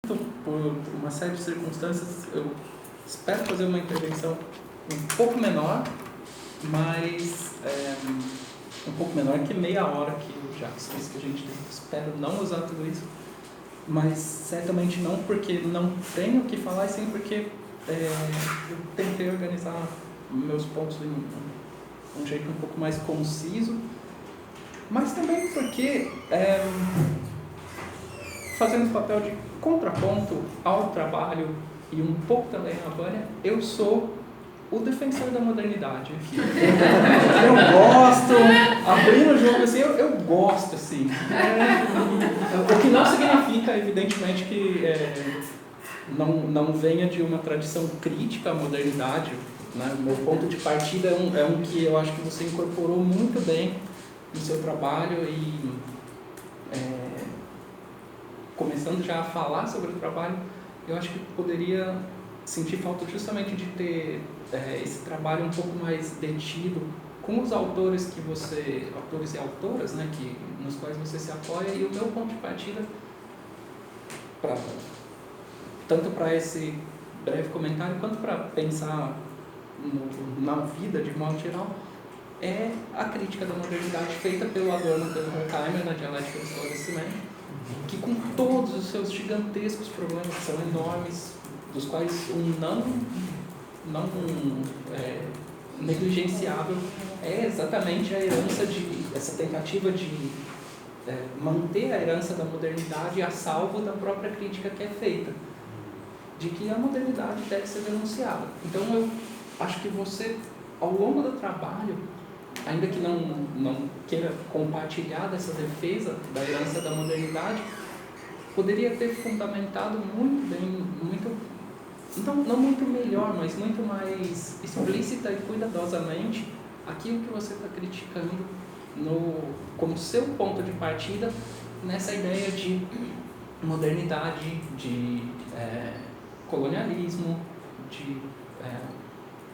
Por uma série de circunstâncias, eu espero fazer uma intervenção um pouco menor, mas um pouco menor que meia hora que eu já fiz que a gente tem. Espero não usar tudo isso, mas certamente não porque não tenho o que falar, e sim porque eu tentei organizar meus pontos de um jeito um pouco mais conciso, mas também porque fazendo o papel de contraponto ao trabalho e um pouco também à Vânia, eu sou o defensor da modernidade aqui. Eu gosto, abrindo o jogo assim, eu gosto assim. O que não significa, evidentemente, que não venha de uma tradição crítica à modernidade, né? O meu ponto de partida é um que eu acho que você incorporou muito bem no seu trabalho e começando já a falar sobre o trabalho, eu acho que poderia sentir falta justamente de ter esse trabalho um pouco mais detido com os autores autores e autoras, né, nos quais você se apoia, e o meu ponto de partida, tanto para esse breve comentário, quanto para pensar na vida de modo geral, é a crítica da modernidade feita pelo Adorno e pelo Horkheimer na Dialética do Esclarecimento, que com todos os seus gigantescos problemas, que são enormes, dos quais não negligenciável é exatamente a herança essa tentativa de manter a herança da modernidade a salvo da própria crítica que é feita, de que a modernidade deve ser denunciada. Então eu acho que você, ao longo do trabalho, ainda que não queira compartilhar dessa defesa da herança da modernidade, poderia ter fundamentado muito bem, não muito melhor, mas muito mais explícita e cuidadosamente aquilo que você está criticando como seu ponto de partida nessa ideia de modernidade, de colonialismo,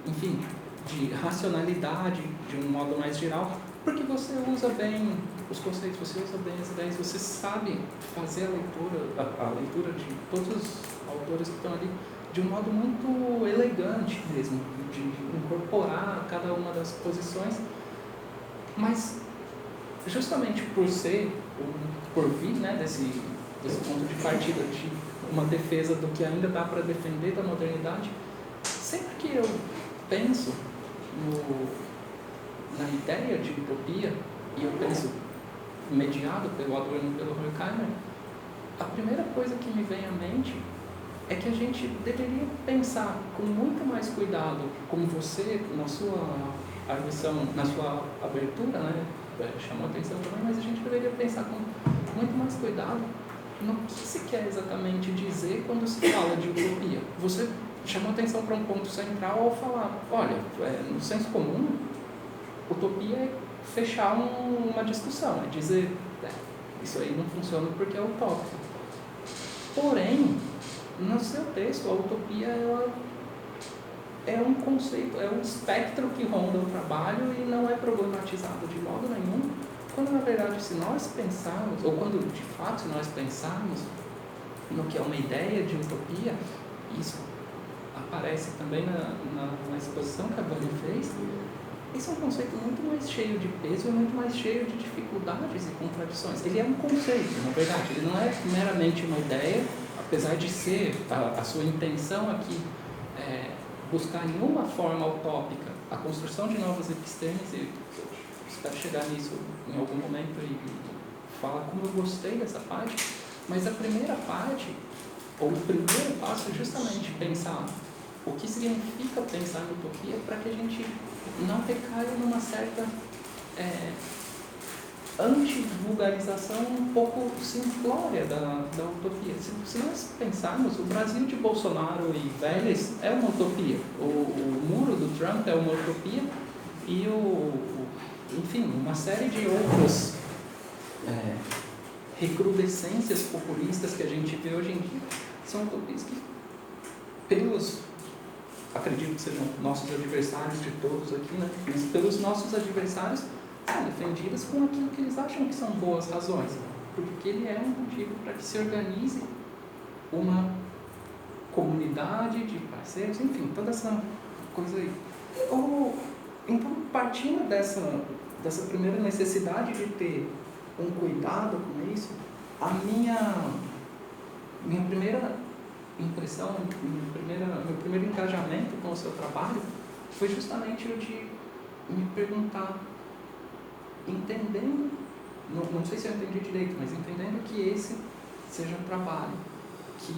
enfim, de racionalidade de um modo mais geral, porque você usa bem os conceitos, você usa bem as ideias, você sabe fazer a leitura de todos os autores que estão ali de um modo muito elegante mesmo, de incorporar cada uma das posições, mas justamente por vir, né, desse ponto de partida de uma defesa do que ainda dá para defender da modernidade, sempre que eu penso na ideia de utopia, e eu penso mediado pelo Adorno e pelo Horkheimer, a primeira coisa que me vem à mente é que a gente deveria pensar com muito mais cuidado, como você, na sua arguição, na sua abertura, né, chamou a atenção também, mas a gente deveria pensar com muito mais cuidado no que se quer exatamente dizer quando se fala de utopia. Você chamou atenção para um ponto central ao falar, olha, no senso comum, utopia é fechar uma discussão, é dizer, isso aí não funciona porque é utópico. Porém, no seu texto, a utopia é um conceito, é um espectro que ronda o trabalho e não é problematizado de modo nenhum, quando na verdade, se nós pensarmos, ou quando de fato se nós pensarmos no que é uma ideia de utopia, isso aparece também na exposição que a Vânia fez, esse é um conceito muito mais cheio de peso e muito mais cheio de dificuldades e contradições. Ele é um conceito, na verdade, ele não é meramente uma ideia, apesar de ser a sua intenção aqui buscar em uma forma utópica a construção de novas epistemes, e eu espero chegar nisso em algum momento e falar como eu gostei dessa parte, mas a primeira parte, ou o primeiro passo é justamente pensar o que significa pensar em utopia para que a gente não recaia numa certa anti-vulgarização um pouco simplória da utopia. Se nós pensarmos, o Brasil de Bolsonaro e Vélez é uma utopia, o muro do Trump é uma utopia e enfim, uma série de outras recrudescências populistas que a gente vê hoje em dia são utopias que, acredito que sejam nossos adversários de todos aqui, né? Mas pelos nossos adversários são defendidas com aquilo que eles acham que são boas razões, porque ele é um motivo para que se organize uma comunidade de parceiros, enfim, toda essa coisa aí. Então, partindo dessa primeira necessidade de ter um cuidado com isso, minha primeira impressão, meu primeiro engajamento com o seu trabalho foi justamente o de me perguntar, entendendo, não sei se eu entendi direito, mas entendendo que esse seja um trabalho que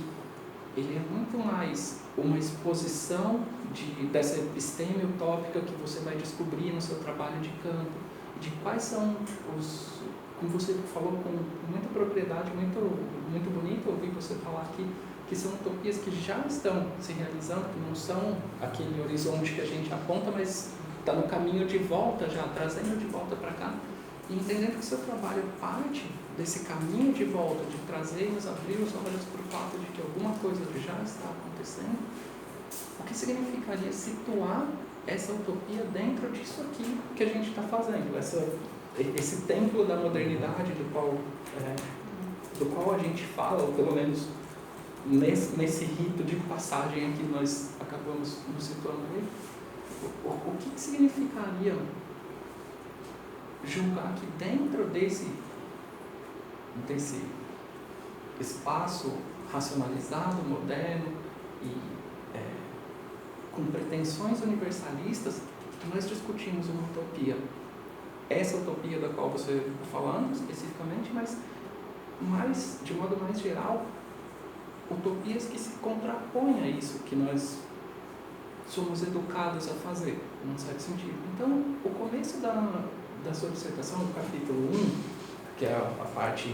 ele é muito mais uma exposição dessa episteme utópica que você vai descobrir no seu trabalho de campo, de quais são como você falou com muita propriedade, muito bonito ouvir você falar aqui, que são utopias que já estão se realizando, que não são aquele horizonte que a gente aponta, mas está no caminho de volta já, trazendo de volta para cá, e entendendo que seu trabalho parte desse caminho de volta, de trazer e nos abrir os olhos para o fato de que alguma coisa já está acontecendo, o que significaria situar essa utopia dentro disso aqui que a gente está fazendo, esse templo da modernidade do qual a gente fala, ou pelo menos nesse rito de passagem aqui nós acabamos nos situando aí. O que significaria julgar que dentro desse espaço racionalizado, moderno e com pretensões universalistas, nós discutimos uma utopia? Essa utopia da qual você está falando especificamente, mas de modo mais geral, utopias que se contrapõem a isso que nós somos educados a fazer, num certo sentido. Então, o começo da sua dissertação, do capítulo 1, que é a parte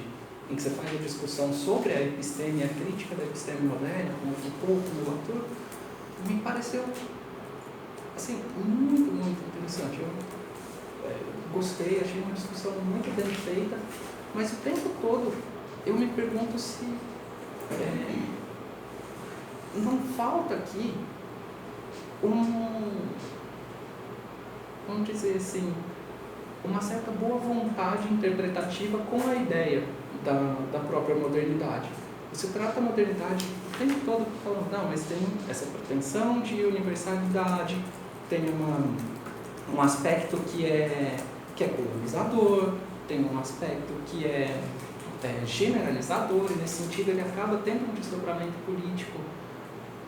em que você faz a discussão sobre a episteme, a crítica da episteme moderna, como Foucault, como Latour, me pareceu assim, muito interessante. Eu gostei, achei uma discussão muito bem feita, mas o tempo todo eu me pergunto se não falta aqui vamos dizer assim, uma certa boa vontade interpretativa com a ideia da própria modernidade. Você trata a modernidade o tempo todo falando, não, mas tem essa pretensão de universalidade, tem um aspecto que é colonizador, tem um aspecto que é generalizador, e nesse sentido ele acaba tendo um desdobramento político,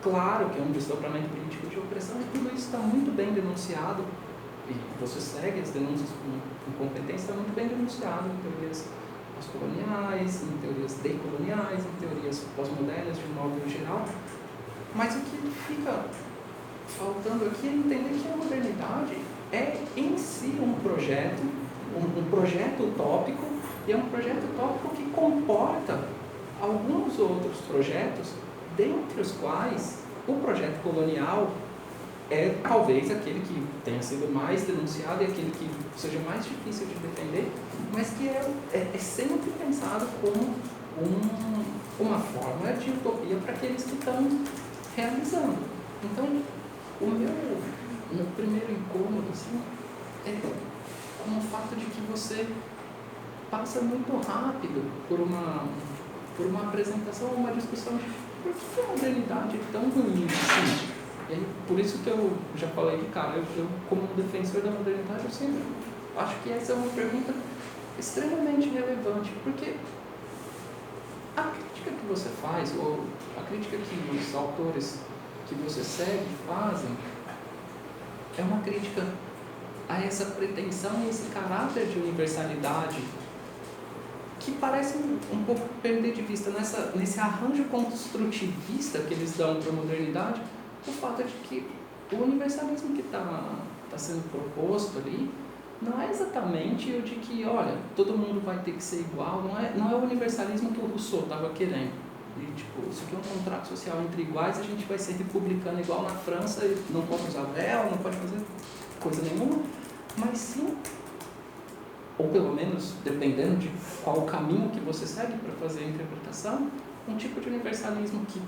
claro que é um desdobramento político de opressão, e tudo isso está muito bem denunciado, e você segue as denúncias com competência, está muito bem denunciado em teorias pós-coloniais, em teorias decoloniais, em teorias pós-modernas de um modo geral, mas o que fica faltando aqui é entender que a modernidade é em si um projeto utópico, e é um projeto utópico que comporta alguns outros projetos, dentre os quais o projeto colonial é talvez aquele que tenha sido mais denunciado e aquele que seja mais difícil de defender, mas que é sempre pensado como uma forma de utopia para aqueles que estão realizando. Então, o meu primeiro incômodo assim, é com o fato de que você passa muito rápido por uma apresentação, uma discussão de por que a modernidade é tão ruim assim? E aí, por isso que eu já falei que, cara, eu como defensor da modernidade, eu sempre acho que essa é uma pergunta extremamente relevante, porque a crítica que você faz, ou a crítica que os autores que você segue fazem, é uma crítica a essa pretensão e esse caráter de universalidade que parece um pouco perder de vista nesse arranjo construtivista que eles dão para a modernidade, o fato de que o universalismo que está sendo proposto ali não é exatamente o de que, olha, todo mundo vai ter que ser igual, não é o universalismo que o Rousseau estava querendo. E, tipo, isso aqui é um contrato social entre iguais, a gente vai ser republicano igual na França, não pode usar véu, não pode fazer coisa nenhuma, mas sim, ou pelo menos, dependendo de qual o caminho que você segue para fazer a interpretação, um tipo de universalismo que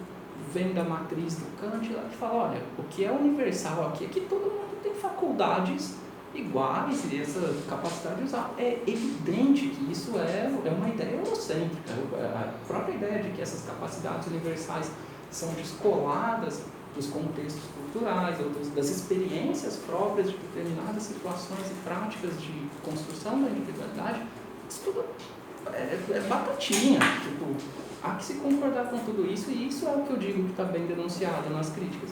vem da matriz do Kant, lá que fala, olha, o que é universal aqui é que todo mundo tem faculdades iguais e essa capacidade de usar. É evidente que isso é uma ideia eurocêntrica. A própria ideia de que essas capacidades universais são descoladas dos contextos culturais, ou das experiências próprias de determinadas situações e práticas de construção da individualidade, isso tudo é batatinha. Tipo, há que se concordar com tudo isso, e isso é o que eu digo que está bem denunciado nas críticas.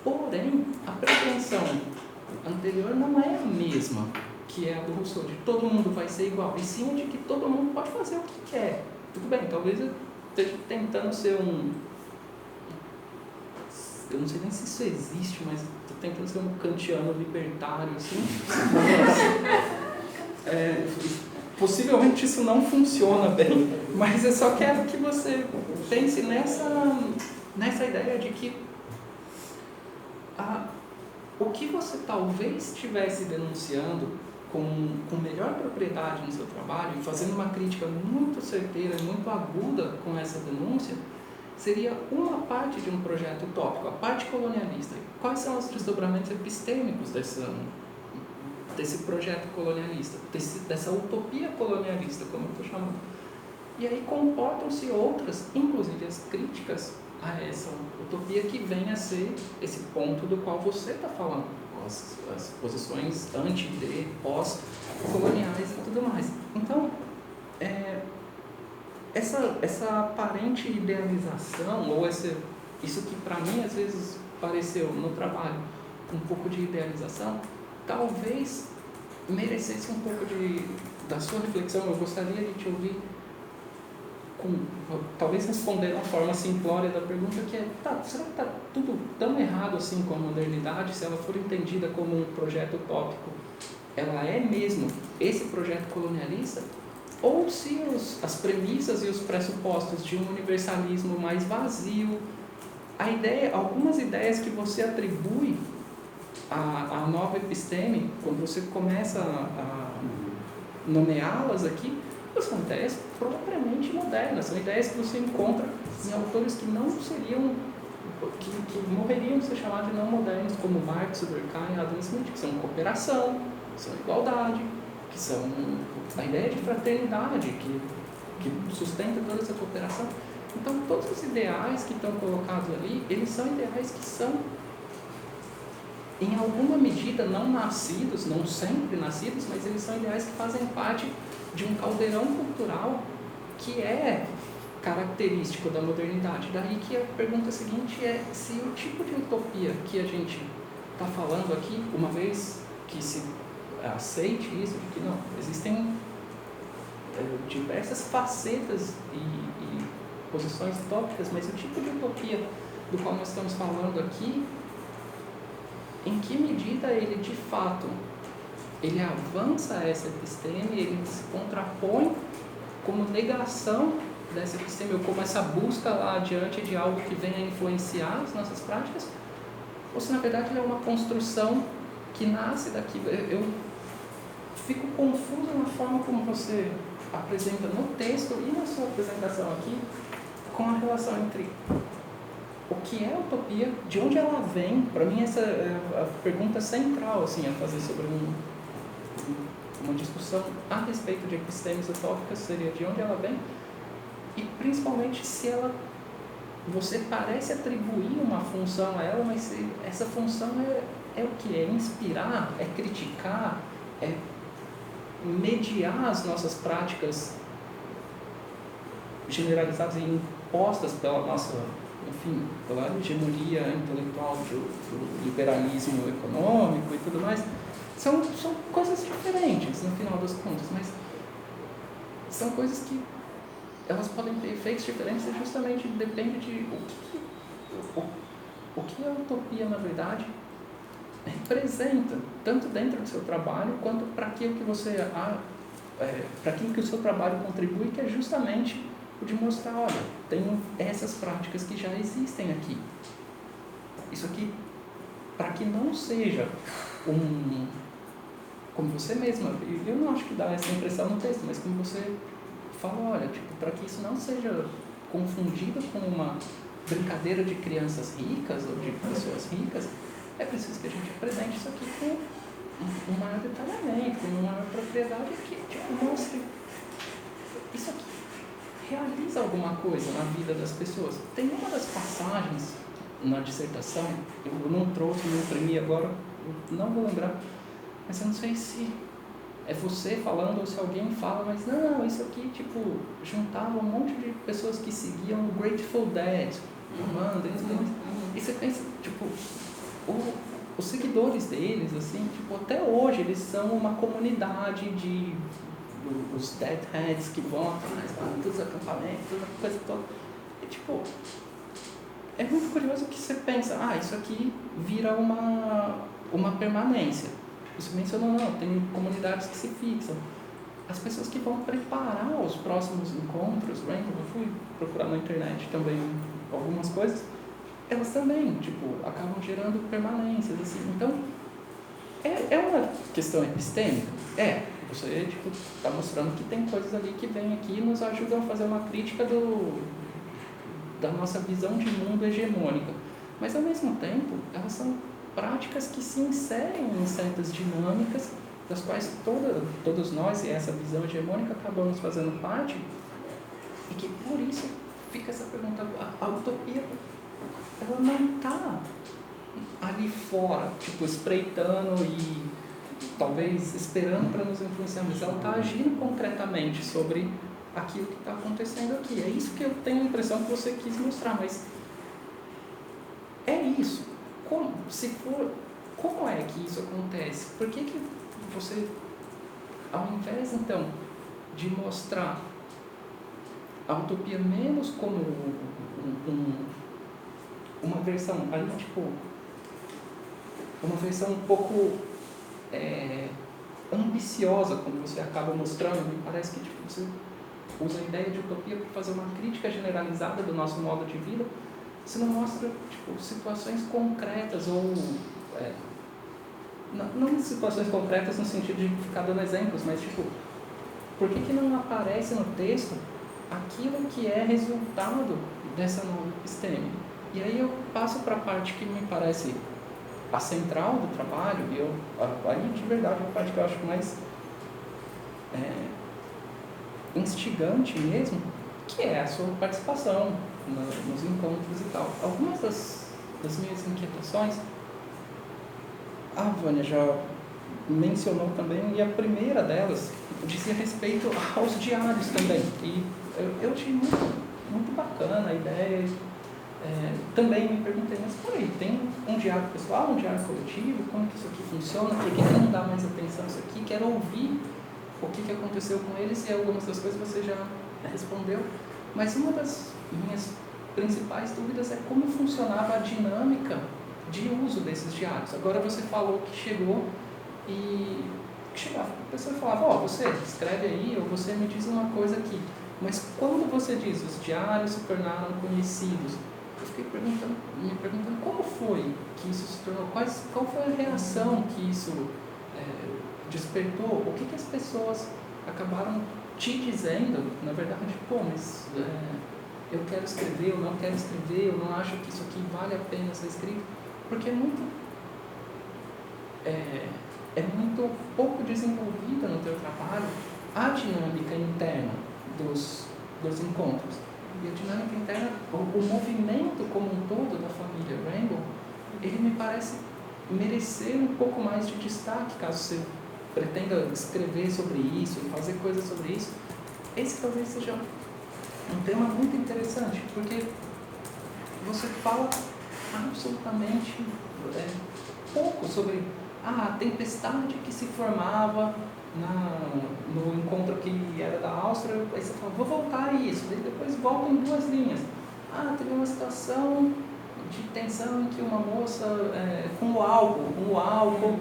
Porém, a pretensão anterior não é a mesma que é a do Rousseau, de todo mundo vai ser igual, e sim de que todo mundo pode fazer o que quer. Tudo bem, talvez eu esteja tentando ser eu não sei nem se isso existe, mas estou tentando ser um kantiano libertário, assim. Possivelmente isso não funciona bem, mas eu só quero que você pense nessa ideia de que o que você talvez estivesse denunciando com melhor propriedade no seu trabalho e fazendo uma crítica muito certeira e muito aguda com essa denúncia, seria uma parte de um projeto utópico, a parte colonialista. Quais são os desdobramentos epistêmicos desse projeto colonialista, dessa utopia colonialista, como eu estou chamando? E aí comportam-se outras, inclusive as críticas a essa utopia que vem a ser esse ponto do qual você está falando, as posições anti-D, pós-coloniais e tudo mais. Então, essa aparente idealização, ou isso que para mim às vezes pareceu no trabalho um pouco de idealização, talvez merecesse um pouco da sua reflexão. Eu gostaria de te ouvir talvez responder uma forma simplória da pergunta, que é, será que está tudo tão errado assim com a modernidade? Se ela for entendida como um projeto utópico, ela é mesmo esse projeto colonialista? Ou se as premissas e os pressupostos de um universalismo mais vazio, algumas ideias que você atribui à nova episteme, quando você começa a nomeá-las aqui, são ideias propriamente modernas, são ideias que você encontra em autores que não seriam, que morreriam de ser chamados de não modernos, como Marx, Durkheim e Adam Smith, que são cooperação, que são igualdade, que são a ideia de fraternidade, que sustenta toda essa cooperação. Então, todos os ideais que estão colocados ali, eles são ideais que são, em alguma medida, não nascidos, não sempre nascidos, mas eles são ideais que fazem parte de um caldeirão cultural que é característico da modernidade. Daí que a pergunta seguinte é se o tipo de utopia que a gente está falando aqui, uma vez que se aceite isso, de que não, existem diversas facetas e posições utópicas, mas o tipo de utopia do qual nós estamos falando aqui, em que medida ele de fato ele avança essa episteme, ele se contrapõe como negação dessa episteme, ou como essa busca lá adiante de algo que venha a influenciar as nossas práticas, ou se na verdade ele é uma construção que nasce daqui. Eu fico confuso na forma como você apresenta no texto e na sua apresentação aqui, com a relação entre o que é utopia, de onde ela vem. Para mim essa é a pergunta central assim, a fazer sobre uma discussão a respeito de epistemes utópicas, seria de onde ela vem, e principalmente se você parece atribuir uma função a ela, mas se essa função é o que? É inspirar, é criticar, é mediar as nossas práticas generalizadas e impostas pela nossa, enfim, pela hegemonia intelectual do liberalismo econômico e tudo mais. São coisas diferentes, no final das contas, mas são coisas que elas podem ter efeitos diferentes e justamente depende de o que a utopia, na verdade, representa, tanto dentro do seu trabalho, quanto para aquilo que para aquilo que o seu trabalho contribui, que é justamente o de mostrar, olha, tem essas práticas que já existem aqui. Isso aqui, para que não seja como você mesma, eu não acho que dá essa impressão no texto, mas como você fala, olha, para que isso não seja confundido com uma brincadeira de crianças ricas ou de pessoas ricas, é preciso que a gente apresente isso aqui um maior detalhamento, com uma maior propriedade que tipo, mostre isso aqui realiza alguma coisa na vida das pessoas. Tem uma das passagens na dissertação, eu não trouxe, não imprimi agora, não vou lembrar, mas eu não sei se é você falando ou se alguém fala, mas não, isso aqui, tipo, juntava um monte de pessoas que seguiam o Grateful Dead, e você pensa, tipo, os seguidores deles, assim, tipo, até hoje eles são uma comunidade de os Deadheads que vão atrás, todos os acampamentos, toda a coisa toda. E, tipo, é muito curioso que você pensa, isso aqui vira uma permanência. Você mencionou, não, tem comunidades que se fixam. As pessoas que vão preparar os próximos encontros, eu fui procurar na internet também algumas coisas, elas também, tipo, acabam gerando permanências, assim. Então, é uma questão epistêmica? Você, tipo, está mostrando que tem coisas ali que vêm aqui e nos ajudam a fazer uma crítica da nossa visão de mundo hegemônica. Mas, ao mesmo tempo, elas são práticas que se inserem em certas dinâmicas das quais todos nós e essa visão hegemônica acabamos fazendo parte, e que por isso fica essa pergunta, a utopia ela não está ali fora, tipo, espreitando e talvez esperando para nos influenciar, mas ela está agindo concretamente sobre aquilo que está acontecendo aqui. É isso que eu tenho a impressão que você quis mostrar, mas é isso. Como é que isso acontece? Por que você, ao invés, então, de mostrar a utopia menos como uma versão, aí, tipo, uma versão um pouco ambiciosa, como você acaba mostrando, me parece que tipo, você usa a ideia de utopia para fazer uma crítica generalizada do nosso modo de vida, você não mostra tipo, situações concretas ou não situações concretas no sentido de ficar dando exemplos, mas tipo, por que não aparece no texto aquilo que é resultado dessa nova episteme? E aí eu passo para a parte que me parece a central do trabalho, e aí de verdade a parte que eu acho mais instigante mesmo, que é a sua participação nos encontros e tal. Algumas das minhas inquietações, a Vânia já mencionou também, e a primeira delas dizia respeito aos diários também. E eu achei muito bacana a ideia. Também me perguntei, mas peraí, tem um diário pessoal, um diário coletivo, como que isso aqui funciona, por que não dá mais atenção a isso aqui, quero ouvir o que aconteceu com eles, e algumas das coisas você já respondeu, mas uma das minhas principais dúvidas é como funcionava a dinâmica de uso desses diários. Agora você falou que chegou e a pessoa falava, você escreve aí, ou você me diz uma coisa aqui, mas quando você diz os diários se tornaram conhecidos, eu fiquei me perguntando como foi que isso se tornou, qual foi a reação que isso despertou, o que as pessoas acabaram te dizendo, na verdade, mas eu quero escrever, eu não quero escrever, eu não acho que isso aqui vale a pena ser escrito, porque é muito pouco desenvolvida no teu trabalho a dinâmica interna dos encontros. E a dinâmica interna, o movimento como um todo da família Rainbow, ele me parece merecer um pouco mais de destaque, caso você pretenda escrever sobre isso, fazer coisas sobre isso. Esse talvez seja um tema muito interessante, porque você fala absolutamente pouco sobre a tempestade que se formava no encontro que era da Áustria. Aí você fala, vou voltar a isso, daí depois volta em 2 linhas. Teve uma situação de tensão em que uma moça com o álcool,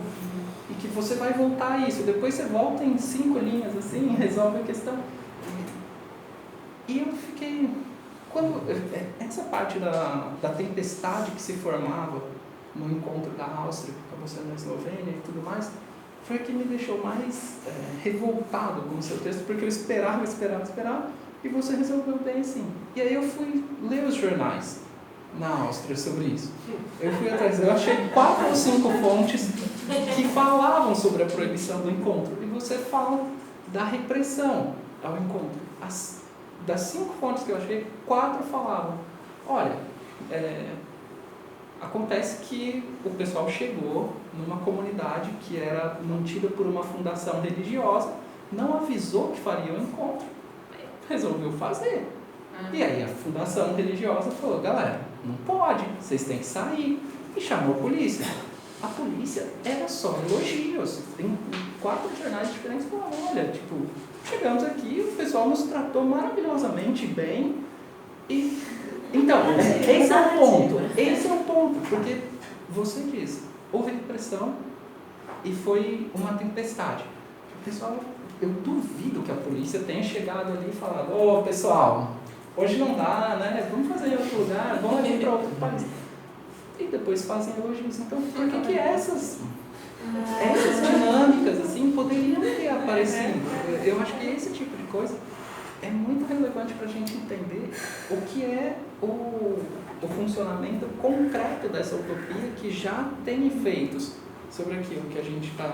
e que você vai voltar a isso, depois você volta em 5 linhas assim, resolve a questão. E eu fiquei, essa parte da tempestade que se formava no encontro da Áustria, que acabou sendo na Eslovênia e tudo mais, foi o que me deixou mais revoltado com o seu texto, porque eu esperava, e você resolveu bem assim. E aí eu fui ler os jornais, na Áustria sobre isso. Eu fui atrás, eu achei 4 ou 5 fontes que falavam sobre a proibição do encontro. E você fala da repressão ao encontro. Das 5 fontes que eu achei, 4 falavam: olha, acontece que o pessoal chegou numa comunidade que era mantida por uma fundação religiosa, não avisou que faria o encontro, resolveu fazer. E aí a fundação religiosa falou: galera, não pode, vocês têm que sair. E chamou a polícia. A polícia era só elogios. Em 4 jornais diferentes falaram: olha, tipo, chegamos aqui, o pessoal nos tratou maravilhosamente bem. E então, esse é o ponto. Esse é o ponto. Porque você diz, houve repressão e foi uma tempestade. O pessoal, eu duvido que a polícia tenha chegado ali e falado: ô pessoal, hoje não dá, né? Vamos fazer em outro lugar, vamos ali para outro país. E depois fazem elogios. Então, por que essas dinâmicas assim poderiam ter aparecido? Eu acho que esse tipo de coisa é muito relevante para a gente entender o que é o funcionamento concreto dessa utopia que já tem efeitos sobre aquilo que a gente está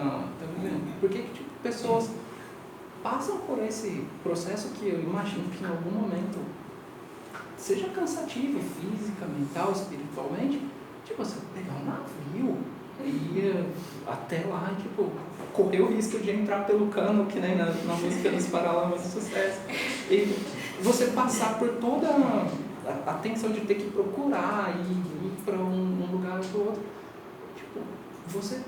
vivendo. Por que tipo, pessoas passam por esse processo que eu imagino que em algum momento seja cansativo, física, mental, espiritualmente, tipo, você pegar um navio e ir até lá e, tipo, correr o risco de entrar pelo cano, que nem na música dos Paralamas do Sucesso. E você passar por toda a tensão de ter que procurar e ir para um lugar ou para o outro. Tipo, você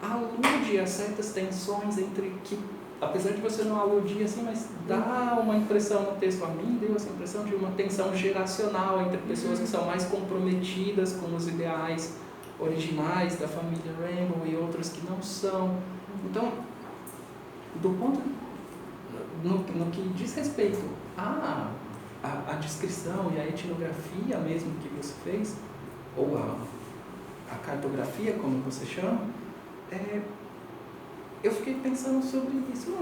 alude a certas tensões entre que, apesar de você não aludir assim, mas dá uma impressão no texto, a mim deu essa impressão de uma tensão geracional entre pessoas que são mais comprometidas com os ideais originais da família Rainbow e outras que não são. Então, do ponto, no que diz respeito à descrição e à etnografia mesmo que você fez, ou a cartografia, como você chama, eu fiquei pensando sobre isso.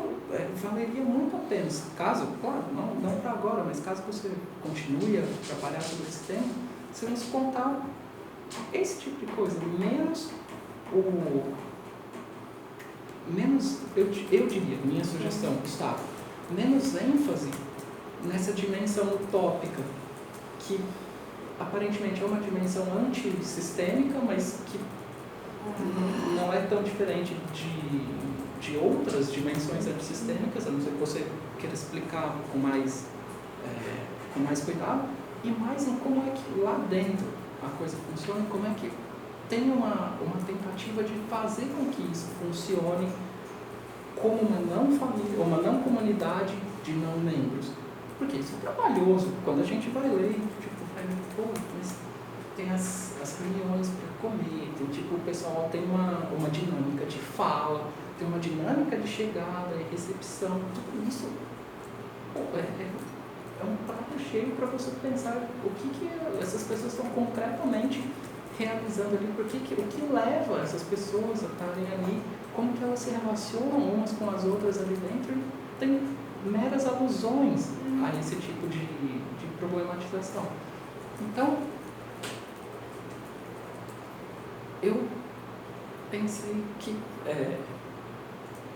Valeria muito a pena, caso, claro, não para agora, mas caso você continue a trabalhar sobre esse tema, você nos contar esse tipo de coisa, eu diria, minha sugestão, Gustavo, menos ênfase nessa dimensão utópica, que aparentemente é uma dimensão antissistêmica, mas que não é tão diferente de outras dimensões antissistêmicas, a não ser que você queira explicar com mais cuidado, e mais em como é que lá dentro a coisa funciona, como é que tem uma tentativa de fazer com que isso funcione como uma não família, uma não comunidade de não membros. Porque isso é trabalhoso. Quando a gente vai ler, tipo, mas tem as reuniões para comer, tem, tipo, o pessoal tem uma dinâmica de fala, tem uma dinâmica de chegada e recepção, tudo isso é um prato cheio para você pensar o que essas pessoas estão concretamente realizando ali, o que leva essas pessoas a estarem ali, como que elas se relacionam umas com as outras ali dentro, e tem meras alusões a esse tipo de problematização. Então, eu pensei que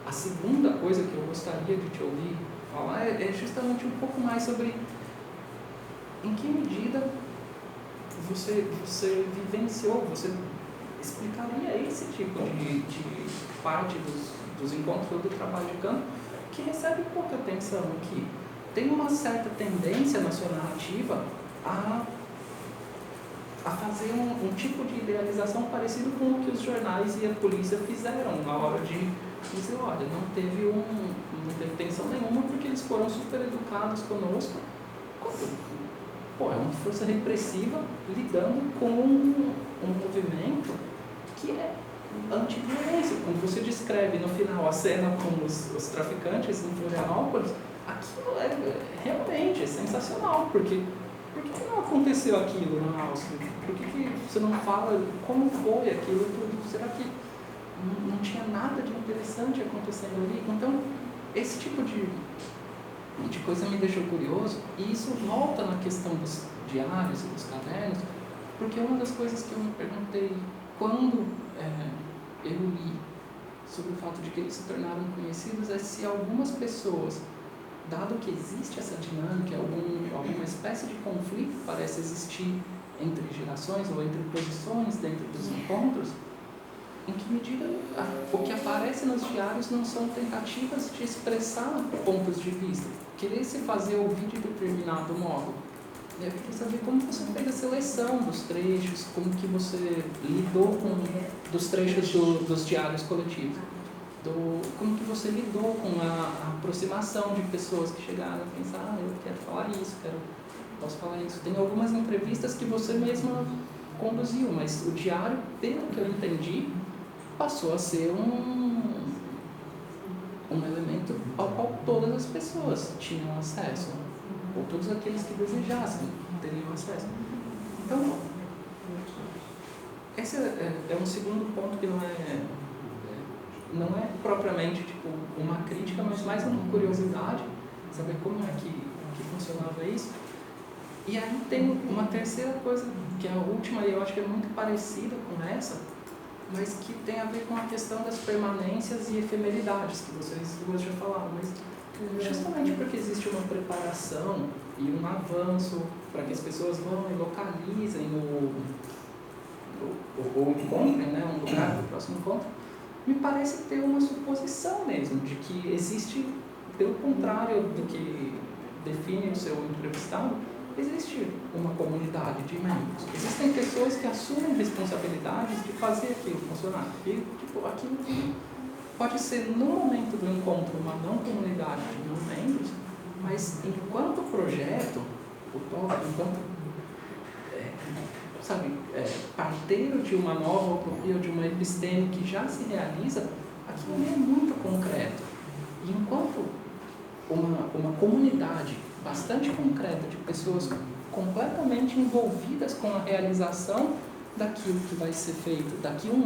a segunda coisa que eu gostaria de te ouvir falar é justamente um pouco mais sobre em que medida você vivenciou, você explicaria esse tipo de parte dos encontros do trabalho de campo que recebe pouca atenção aqui. Tem uma certa tendência na sua narrativa a fazer um tipo de idealização parecido com o que os jornais e a polícia fizeram na hora de dizer: olha, não teve tensão nenhuma porque eles foram super educados conosco. É uma força repressiva lidando com um movimento que é anti-violência. Quando você descreve no final a cena com os traficantes em Florianópolis, aquilo realmente sensacional, porque por que não aconteceu aquilo na Áustria? Por que você não fala como foi aquilo tudo? Será que não tinha nada de interessante acontecendo ali? Então, esse tipo de coisa me deixou curioso, e isso volta na questão dos diários e dos cadernos, Porque uma das coisas que eu me perguntei quando eu li sobre o fato de que eles se tornaram conhecidos é se algumas pessoas, dado que existe essa dinâmica, alguma espécie de conflito parece existir entre gerações ou entre posições dentro dos encontros, em que medida o que aparece nos diários não são tentativas de expressar pontos de vista, querer se fazer ouvir de determinado modo. Eu queria saber como você fez a seleção dos trechos, como que você lidou com dos trechos dos diários coletivos, como que você lidou com a aproximação de pessoas que chegaram a pensar, eu quero falar isso, posso falar isso. Tem algumas entrevistas que você mesma conduziu, mas o diário, pelo que eu entendi, passou a ser um elemento ao qual todas as pessoas tinham acesso, ou todos aqueles que desejassem teriam acesso. Então, esse é um segundo ponto que não é propriamente tipo, uma crítica, mas mais uma curiosidade, saber como é que funcionava isso. E aí tem uma terceira coisa, que é a última, e eu acho que é muito parecida com essa, mas que tem a ver com a questão das permanências e efemeridades, que vocês duas já falaram, mas justamente porque existe uma preparação e um avanço para que as pessoas vão e localizem ou encontrem, né, um lugar para o próximo encontro, me parece ter uma suposição mesmo de que existe, pelo contrário do que define o seu entrevistado, existe uma comunidade de membros. Existem pessoas que assumem responsabilidades de fazer aquilo funcionar. E, aquilo que pode ser, no momento do encontro, uma não comunidade de não membros, mas enquanto projeto, utópico, enquanto parteiro de uma nova utopia, de uma episteme que já se realiza, aquilo é muito concreto. E enquanto uma comunidade bastante concreta de pessoas completamente envolvidas com a realização daquilo que vai ser feito daqui a um